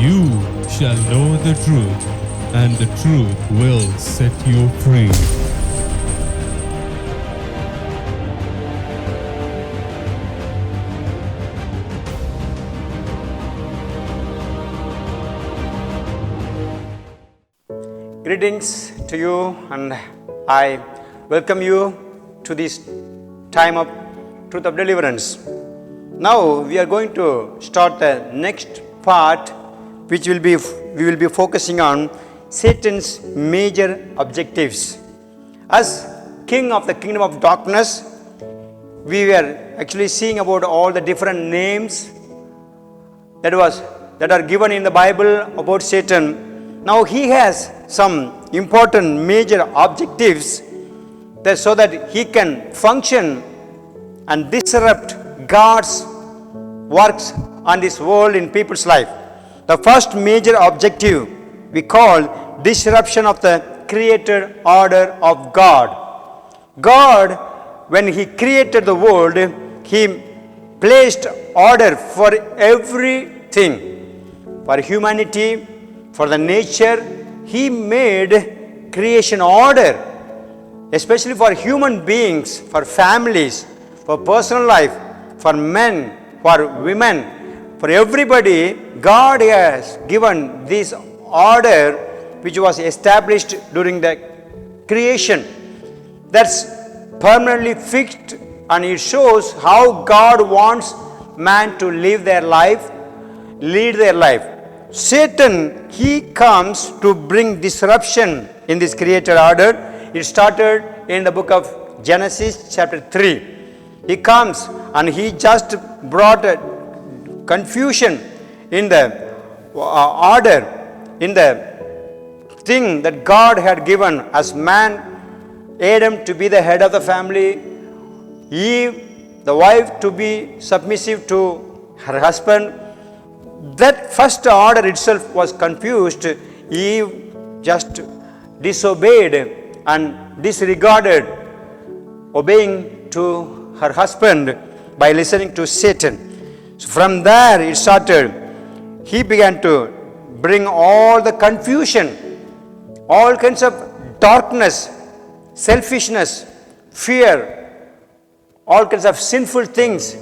You shall know the truth, and the truth will set you free. Greetings to you, and I welcome you to this time of Truth of Deliverance. Now we are going to start the next part, which we will be focusing on Satan's major objectives. As king of the kingdom of darkness, we were actually seeing about all the different names that are given in the Bible about Satan. Now he has some important major objectives so that he can function and disrupt God's works on this world in people's life. The first major objective we call disruption of the created order of God. God, when he created the world, he placed order for everything, for humanity, for the nature. He made creation order, especially for human beings, for families, for personal life, for men, for women, for everybody. God has given this order which was established during the creation. That's permanently fixed, and it shows how God wants man to live their life, lead their life. Satan, he comes to bring disruption in this created order. It started in the book of Genesis chapter 3. He comes and he just brought a confusion in the order, in the thing that God had given as man. Adam to be the head of the family, Eve, the wife, to be submissive to her husband. That first order itself was confused. Eve just disobeyed and disregarded obeying to her husband by listening to Satan. So from there it started. He began to bring all the confusion, all kinds of darkness, selfishness, fear, all kinds of sinful things,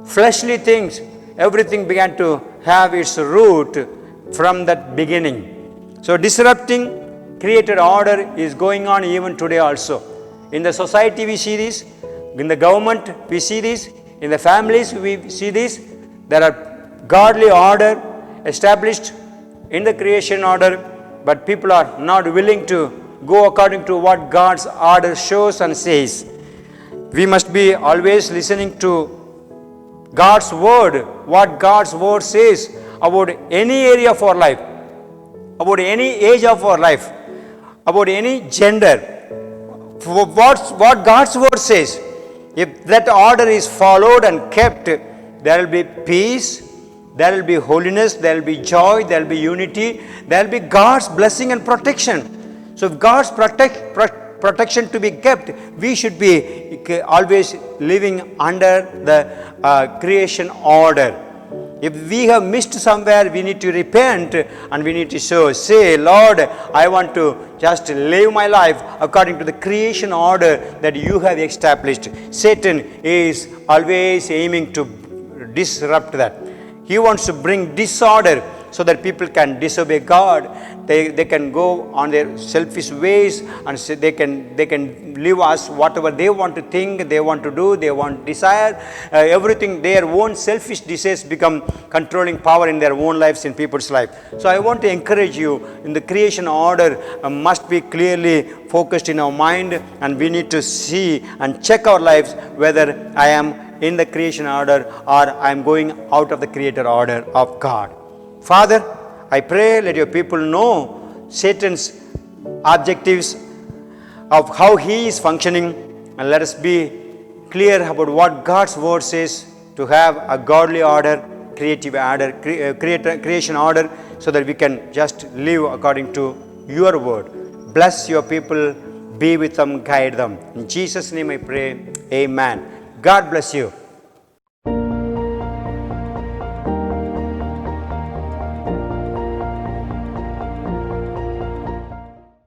fleshly things. Everything began to have its root from that beginning. So disrupting created order is going on even today also. In the society we see this, in the government we see this, in the families we see this. There are godly order established in the creation order, but people are not willing to go according to what God's order shows and says. We must be always listening to God's word, what God's word says about any area of our life, about any age of our life, about any gender. What God's word says, if that order is followed and kept, there will be peace, there will be holiness, there will be joy, there will be unity, there will be God's blessing and protection. So if God's protection to be kept, we should be always living under the creation order. If we have missed somewhere, we need to repent and we need to say, Lord, I want to just live my life according to the creation order that you have established. Satan is always aiming to disrupt that. He wants to bring disorder so that people can disobey God. They can go on their selfish ways, and they can live as whatever they want to think, they want to do, they want desire. Everything, their own selfish desires become controlling power in their own lives, in people's life. So I want to encourage you, in the creation order must be clearly focused in our mind, and we need to see and check our lives whether I am in the creation order or I am going out of the creator order of God. Father, I pray, let your people know Satan's objectives of how he is functioning, and let us be clear about what God's word says to have a godly order, creative order, creation order, so that we can just live according to your word. Bless your people, be with them, guide them. In Jesus' name I pray, amen. God bless you.